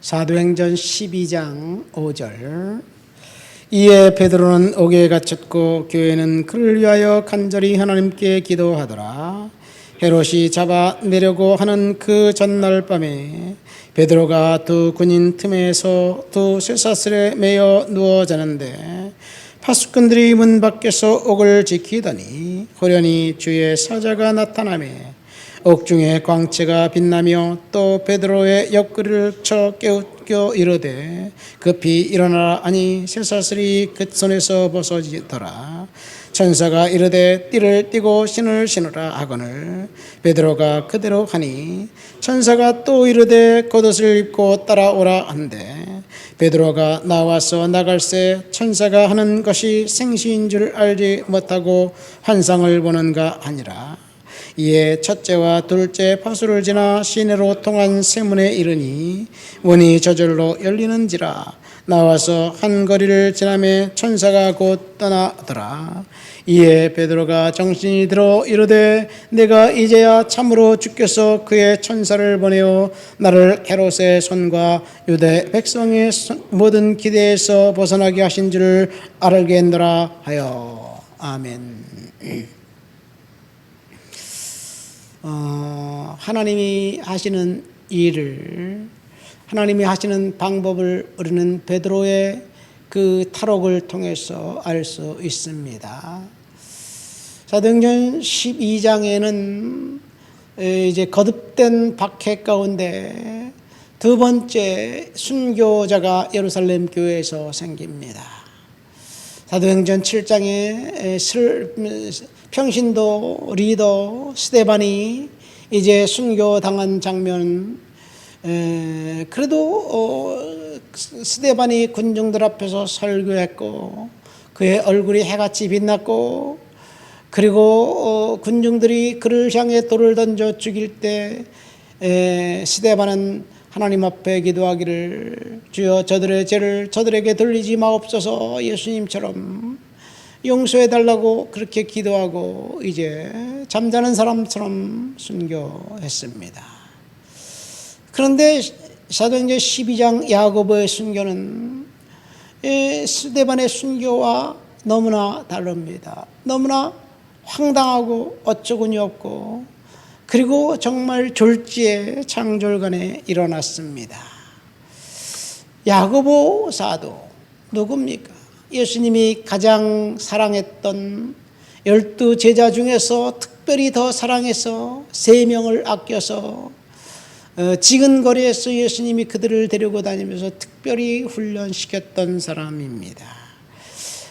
사도행전 12장 5절. 이에 베드로는 옥에 갇혔고 교회는 그를 위하여 간절히 하나님께 기도하더라. 헤롯이 잡아내려고 하는 그 전날 밤에 베드로가 두 군인 틈에서 두 쇠사슬에 매여 누워 자는데 파수꾼들이 문 밖에서 옥을 지키더니 호련히 주의 사자가 나타나매 옥중에 광채가 빛나며 또 베드로의 옆구리를 쳐 깨우쳐 이르되 급히 일어나라 하니 쇠사슬이 그 손에서 벗어지더라. 천사가 이르되 띠를 띠고 신을 신으라 하거늘 베드로가 그대로 하니 천사가 또 이르되 겉옷을 입고 따라오라 한대 베드로가 나와서 나갈새 천사가 하는 것이 생시인 줄 알지 못하고 환상을 보는가 하니라. 이에 첫째와 둘째 파수를 지나 시내로 통한 세문에 이르니 문이 저절로 열리는지라. 나와서 한 거리를 지나매 천사가 곧 떠나더라. 이에 베드로가 정신이 들어 이르되 내가 이제야 참으로 주께서 그의 천사를 보내어 나를 헤롯의 손과 유대 백성의 모든 기대에서 벗어나게 하신 줄을 알겠노라 하여. 아멘. 하나님이 하시는 일을, 하나님이 하시는 방법을 우리는 베드로의 그 탈옥을 통해서 알 수 있습니다. 사도행전 12장에는 이제 거듭된 박해 가운데 두 번째 순교자가 예루살렘 교회에서 생깁니다. 사도행전 7장에 평신도 리더 스데반이 이제 순교당한 장면, 그래도 스데반이 군중들 앞에서 설교했고 그의 얼굴이 해같이 빛났고, 그리고 군중들이 그를 향해 돌을 던져 죽일 때 스데반은 하나님 앞에 기도하기를 주여 저들의 죄를 저들에게 돌리지 마옵소서, 예수님처럼 용서해달라고 그렇게 기도하고 이제 잠자는 사람처럼 순교했습니다. 그런데 사도행전 12장 야고보의 순교는 스데반의 순교와 너무나 다릅니다. 너무나 황당하고 어처구니 없고, 그리고 정말 졸지에 창졸간에 일어났습니다. 야고보 사도 누굽니까? 예수님이 가장 사랑했던 12 제자 중에서 특별히 더 사랑해서 3명을 아껴서 지근거리에서 예수님이 그들을 데리고 다니면서 특별히 훈련시켰던 사람입니다.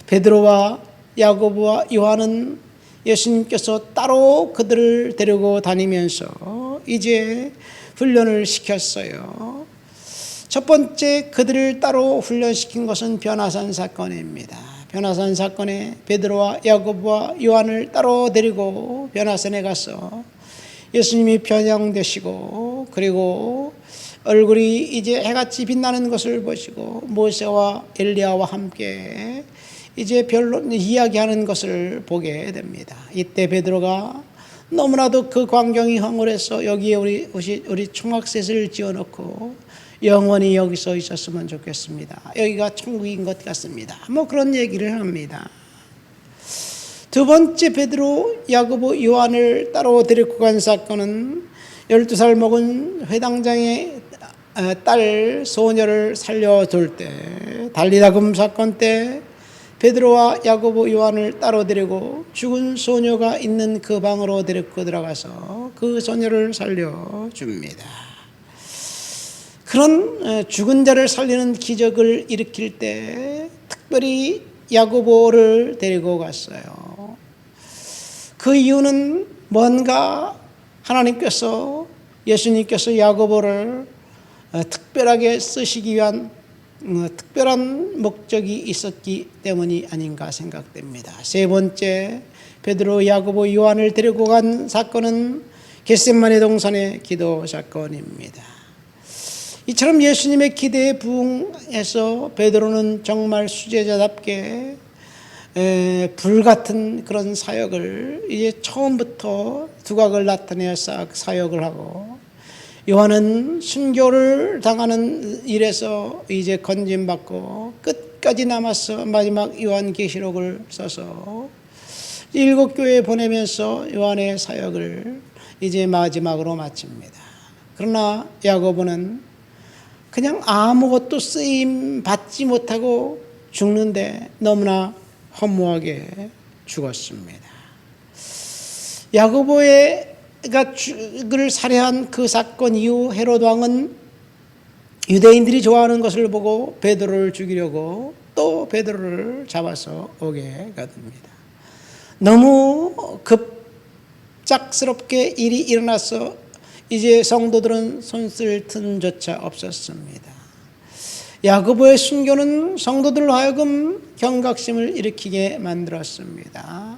베드로와 야고보와 요한은 예수님께서 따로 그들을 데리고 다니면서 이제 훈련을 시켰어요. 첫 번째 그들을 따로 훈련시킨 것은 변화산 사건입니다. 변화산 사건에 베드로와 야고보와 요한을 따로 데리고 변화산에 가서 예수님이 변형되시고, 그리고 얼굴이 이제 해같이 빛나는 것을 보시고 모세와 엘리야와 함께 이제 별로 이야기하는 것을 보게 됩니다. 이때 베드로가 너무나도 그 광경이 황홀해서 여기에 우리 총악셋을 지어놓고 영원히 여기서 있었으면 좋겠습니다. 여기가 천국인 것 같습니다. 뭐 그런 얘기를 합니다. 두 번째 베드로, 야고보, 요한을 따로 데리고 간 사건은 12살 먹은 회당장의 딸 소녀를 살려둘 때, 달리다금 사건 때 베드로와 야고보, 요한을 따로 데리고 죽은 소녀가 있는 그 방으로 데리고 들어가서 그 소녀를 살려줍니다. 그런 죽은 자를 살리는 기적을 일으킬 때 특별히 야고보를 데리고 갔어요. 그 이유는 뭔가 하나님께서, 예수님께서 야고보를 특별하게 쓰시기 위한 특별한 목적이 있었기 때문이 아닌가 생각됩니다. 세 번째 베드로, 야고보, 요한을 데리고 간 사건은 겟세마네 동산의 기도 사건입니다. 이처럼 예수님의 기대에 부응해서 베드로는 정말 수제자답게 불같은 그런 사역을 이제 처음부터 두각을 나타내어 사역을 하고, 요한은 순교를 당하는 일에서 이제 건진받고 끝까지 남아서 마지막 요한계시록을 써서 7교회에 보내면서 요한의 사역을 이제 마지막으로 마칩니다. 그러나 야고보는 그냥 아무것도 쓰임 받지 못하고 죽는데 너무나 허무하게 죽었습니다. 야고보가 를 살해한 그 사건 이후 헤롯 왕은 유대인들이 좋아하는 것을 보고 베드로를 죽이려고 또 베드로를 잡아서 오게 됩니다. 너무 급작스럽게 일이 일어나서 이제 성도들은 손쓸 틈조차 없었습니다. 야고보의 순교는 성도들로 하여금 경각심을 일으키게 만들었습니다.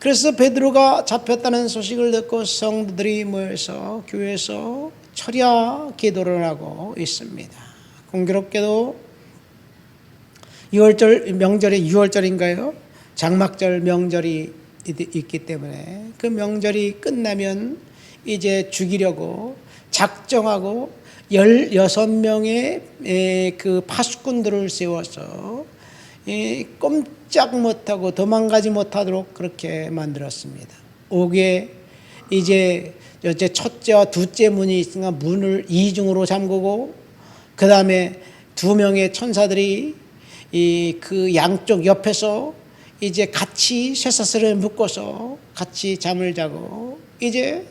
그래서 베드로가 잡혔다는 소식을 듣고 성도들이 모여서 교회에서 철야 기도를 하고 있습니다. 공교롭게도 6월절 명절이 6월절인가요? 장막절 명절이 있기 때문에 그 명절이 끝나면 이제 죽이려고 작정하고 16명의 그 파수꾼들을 세워서 꼼짝 못하고 도망가지 못하도록 그렇게 만들었습니다. 옥에 이제 첫째와 둘째 문이 있으니까 문을 이중으로 잠그고 그 다음에 2명의 천사들이 그 양쪽 옆에서 이제 같이 쇠사슬을 묶어서 같이 잠을 자고 이제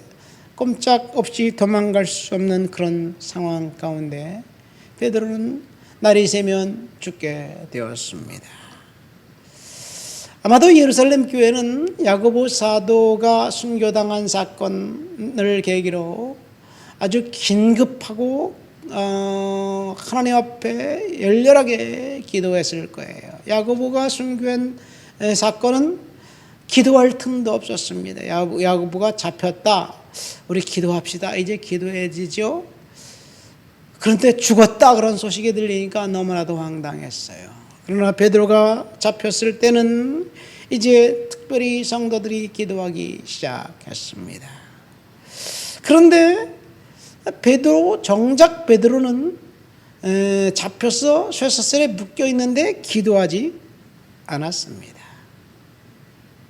꼼짝없이 도망갈 수 없는 그런 상황 가운데 베드로는 날이 새면 죽게 되었습니다. 아마도 예루살렘 교회는 야고보 사도가 순교당한 사건을 계기로 아주 긴급하고 하나님 앞에 열렬하게 기도했을 거예요. 야고보가 순교한 사건은 기도할 틈도 없었습니다. 야고보가 잡혔다. 우리 기도합시다. 이제 기도해지죠. 그런데 죽었다 그런 소식이 들리니까 너무나도 황당했어요. 그러나 베드로가 잡혔을 때는 이제 특별히 성도들이 기도하기 시작했습니다. 그런데 정작 베드로는 잡혀서 쇠사슬에 묶여 있는데 기도하지 않았습니다.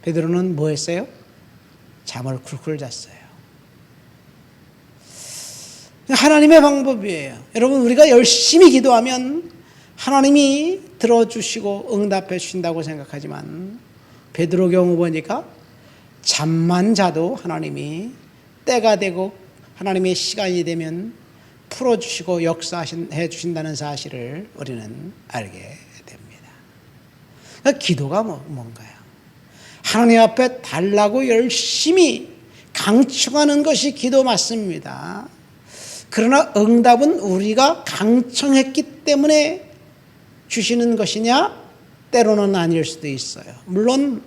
베드로는 뭐 했어요? 잠을 쿨쿨 잤어요. 하나님의 방법이에요. 여러분, 우리가 열심히 기도하면 하나님이 들어주시고 응답해 주신다고 생각하지만 베드로 경우 보니까 잠만 자도 하나님이 때가 되고 하나님의 시간이 되면 풀어주시고 역사해 주신다는 사실을 우리는 알게 됩니다. 그러니까 기도가 뭔가요? 하나님 앞에 달라고 열심히 강청하는 것이 기도 맞습니다. 그러나 응답은 우리가 강청했기 때문에 주시는 것이냐? 때로는 아닐 수도 있어요. 물론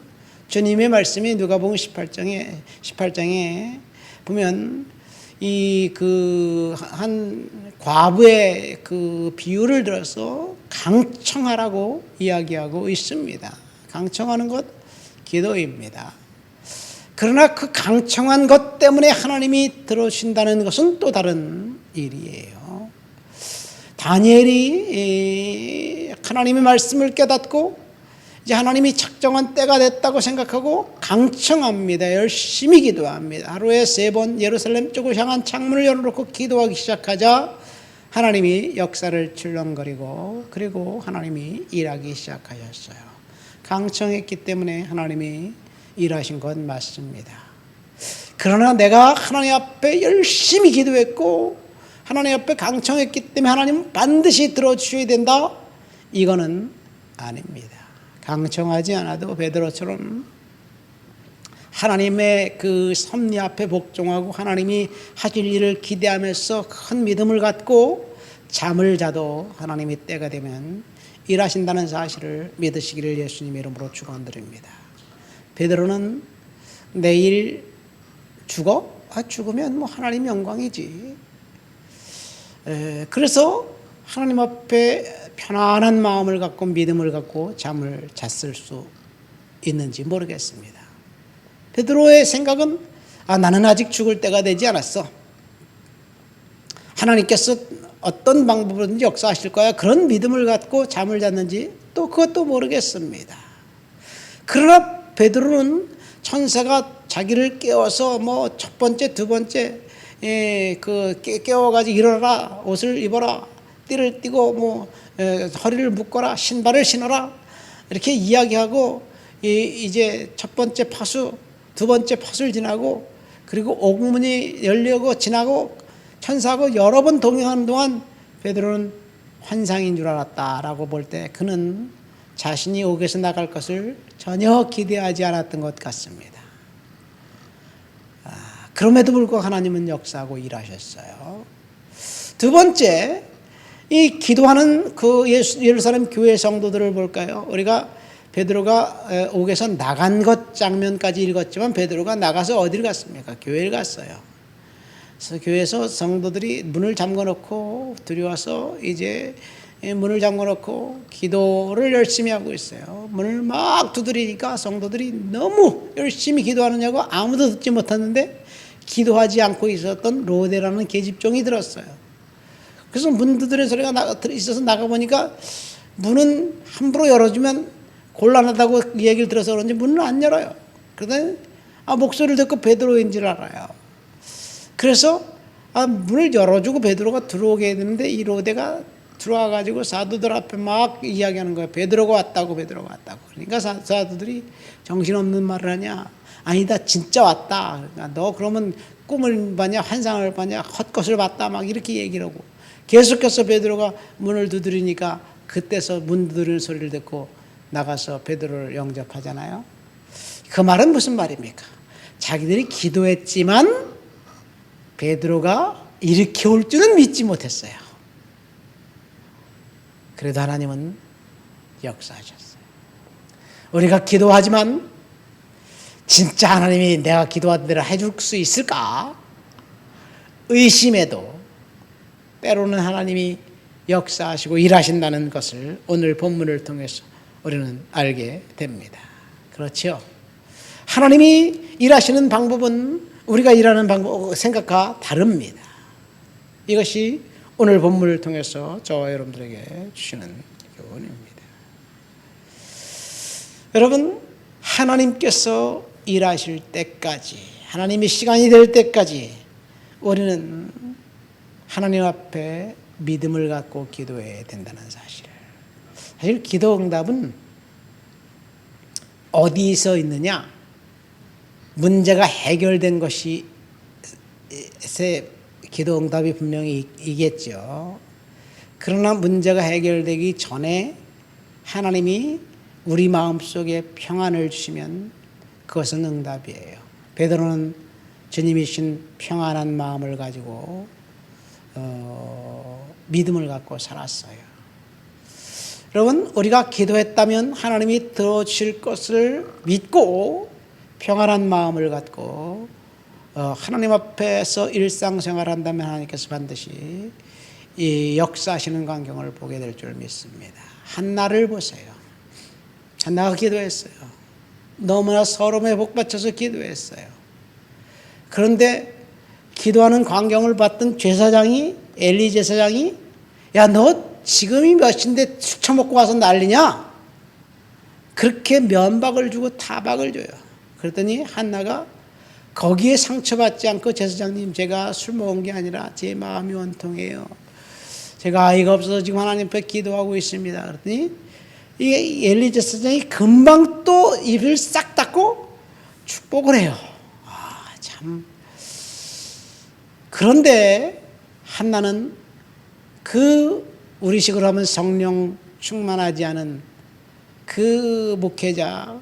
주님의 말씀이 누가복음 18장에 보면 한 과부의 그 비유를 들어서 강청하라고 이야기하고 있습니다. 강청하는 것 기도입니다. 그러나 그 강청한 것 때문에 하나님이 들어주신다는 것은 또 다른 일이에요. 다니엘이 하나님의 말씀을 깨닫고 이제 하나님이 작정한 때가 됐다고 생각하고 강청합니다. 열심히 기도합니다. 하루에 3번 예루살렘 쪽을 향한 창문을 열어놓고 기도하기 시작하자 하나님이 역사를 출렁거리고 그리고 하나님이 일하기 시작하셨어요. 강청했기 때문에 하나님이 일하신 건 맞습니다. 그러나 내가 하나님 앞에 열심히 기도했고 하나님 앞에 강청했기 때문에 하나님은 반드시 들어주셔야 된다? 이거는 아닙니다. 강청하지 않아도 베드로처럼 하나님의 그 섭리 앞에 복종하고 하나님이 하실 일을 기대하면서 큰 믿음을 갖고 잠을 자도 하나님이 때가 되면 일하신다는 사실을 믿으시기를 예수님의 이름으로 축원드립니다. 베드로는 내일 죽어? 죽으면 뭐 하나님 영광이지. 그래서 하나님 앞에 편안한 마음을 갖고 믿음을 갖고 잠을 잤을 수 있는지 모르겠습니다. 베드로의 생각은 나는 아직 죽을 때가 되지 않았어. 하나님께서 어떤 방법으로든지 역사하실 거야, 그런 믿음을 갖고 잠을 잤는지 또 그것도 모르겠습니다. 그러나 베드로는 천사가 자기를 깨워서 뭐 첫 번째, 두 번째 깨워가지고 일어나라, 옷을 입어라, 띠를 띠고 뭐 허리를 묶어라, 신발을 신어라, 이렇게 이야기하고 이제 첫 번째 파수, 두 번째 파수를 지나고 그리고 옥문이 열려고 지나고 천사하고 여러 번 동행하는 동안 베드로는 환상인 줄 알았다라고 볼 때 그는 자신이 옥에서 나갈 것을 전혀 기대하지 않았던 것 같습니다. 그럼에도 불구하고 하나님은 역사하고 일하셨어요. 두 번째, 이 기도하는 그 예루살렘 교회 성도들을 볼까요? 우리가 베드로가 옥에서 나간 것 장면까지 읽었지만 베드로가 나가서 어디를 갔습니까? 교회를 갔어요. 그래서 교회에서 성도들이 문을 잠궈놓고 들여와서 이제 문을 잠궈놓고 기도를 열심히 하고 있어요. 문을 막 두드리니까 성도들이 너무 열심히 기도하느냐고 아무도 듣지 못했는데 기도하지 않고 있었던 로데라는 계집종이 들었어요. 그래서 문 두드리는 소리가 있어서 나가보니까 문은 함부로 열어주면 곤란하다고 얘기를 들어서 그런지 문을 안 열어요. 그러더니 목소리를 듣고 베드로인 줄 알아요. 그래서 문을 열어주고 베드로가 들어오게 되는데 이 로데가 들어와가지고 사도들 앞에 막 이야기하는 거예요. 베드로가 왔다고, 베드로가 왔다고. 그러니까 사도들이 정신없는 말을 하냐? 아니다, 진짜 왔다. 그러니까 너 그러면 꿈을 봤냐, 환상을 봤냐, 헛것을 봤다, 막 이렇게 얘기를 하고 계속해서 베드로가 문을 두드리니까 그때서 문 두드리는 소리를 듣고 나가서 베드로를 영접하잖아요. 그 말은 무슨 말입니까? 자기들이 기도했지만 베드로가 이렇게 올 줄은 믿지 못했어요. 그래도 하나님은 역사하셨어요. 우리가 기도하지만 진짜 하나님이 내가 기도한 대로 해줄 수 있을까? 의심해도 때로는 하나님이 역사하시고 일하신다는 것을 오늘 본문을 통해서 우리는 알게 됩니다. 그렇죠? 하나님이 일하시는 방법은 우리가 일하는 방법, 생각과 다릅니다. 이것이 오늘 본문을 통해서 저와 여러분들에게 주시는 교훈입니다. 여러분, 하나님께서 일하실 때까지, 하나님의 시간이 될 때까지 우리는 하나님 앞에 믿음을 갖고 기도해야 된다는 사실. 사실 기도 응답은 어디서 있느냐? 문제가 해결된 것이 기도 응답이 분명히 있겠죠. 그러나 문제가 해결되기 전에 하나님이 우리 마음속에 평안을 주시면 그것은 응답이에요. 베드로는 주님이 주신 평안한 마음을 가지고 믿음을 갖고 살았어요. 여러분, 우리가 기도했다면 하나님이 들어주실 것을 믿고 평안한 마음을 갖고 하나님 앞에서 일상생활한다면 하나님께서 반드시 이 역사하시는 광경을 보게 될 줄 믿습니다. 한나를 보세요. 한나가 기도했어요. 너무나 서름에 복받쳐서 기도했어요. 그런데 기도하는 광경을 봤던 제사장이, 엘리 제사장이, 야, 너 지금이 몇인데 술 처먹고 와서 난리냐? 그렇게 면박을 주고 타박을 줘요. 그랬더니 한나가 거기에 상처받지 않고, 제사장님, 제가 술 먹은 게 아니라 제 마음이 원통해요. 제가 아이가 없어서 지금 하나님 앞에 기도하고 있습니다. 그랬더니 이 엘리 제사장이 금방 또 입을 싹 닫고 축복을 해요. 참. 그런데 한나는 그 우리식으로 하면 성령 충만하지 않은 그 목회자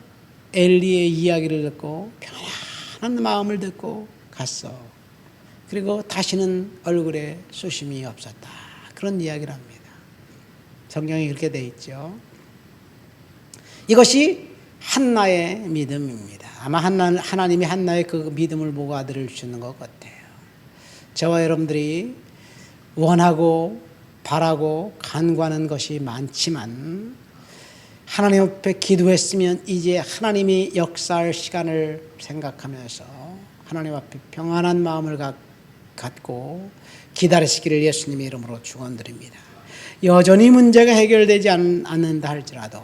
엘리의 이야기를 듣고 편안한 마음을 듣고 갔어. 그리고 다시는 얼굴에 수심이 없었다. 그런 이야기를 합니다. 성경이 그렇게 돼 있죠. 이것이 한나의 믿음입니다. 아마 하나님이 한나의 그 믿음을 보고 아들을 주시는 것 같아요. 저와 여러분들이 원하고 바라고 간구하는 것이 많지만 하나님 앞에 기도했으면 이제 하나님이 역사할 시간을 생각하면서 하나님 앞에 평안한 마음을 갖고 갖고 기다리시기를 예수님의 이름으로 축원드립니다. 여전히 문제가 해결되지 않는다 할지라도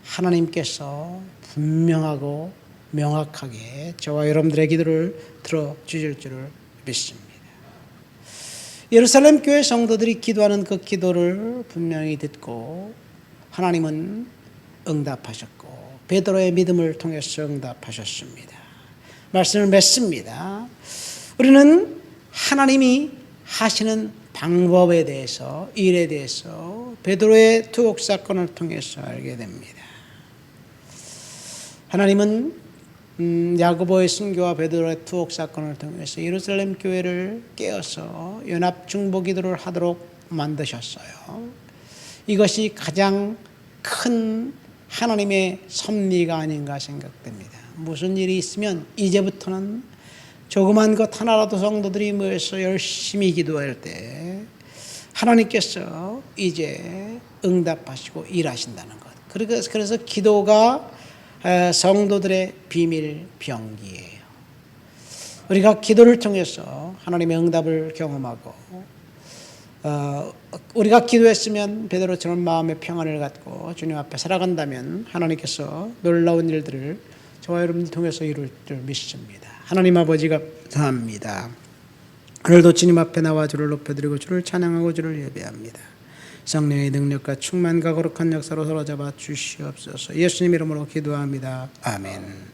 하나님께서 분명하고 명확하게 저와 여러분들의 기도를 들어주실 줄을 믿습니다. 예루살렘 교회 성도들이 기도하는 그 기도를 분명히 듣고 하나님은 응답하셨고 베드로의 믿음을 통해서 응답하셨습니다. 말씀을 맺습니다. 우리는 하나님이 하시는 방법에 대해서, 일에 대해서 베드로의 투옥 사건을 통해서 알게 됩니다. 하나님은 야고보의 순교와 베드로의 투옥 사건을 통해서 예루살렘 교회를 깨어서 연합 중보 기도를 하도록 만드셨어요. 이것이 가장 큰 하나님의 섭리가 아닌가 생각됩니다. 무슨 일이 있으면 이제부터는 조그만 것 하나라도 성도들이 모여서 열심히 기도할 때 하나님께서 이제 응답하시고 일하신다는 것. 그래서 기도가 성도들의 비밀 병기예요. 우리가 기도를 통해서 하나님의 응답을 경험하고 우리가 기도했으면 베드로처럼 마음의 평안을 갖고 주님 앞에 살아간다면 하나님께서 놀라운 일들을 저와 여러분들 통해서 이룰 줄 믿습니다. 하나님 아버지가 감사합니다. 오늘도 주님 앞에 나와 주를 높여드리고 주를 찬양하고 주를 예배합니다. 성령의 능력과 충만과 거룩한 역사로 사로잡아 주시옵소서. 예수님 이름으로 기도합니다. 아멘.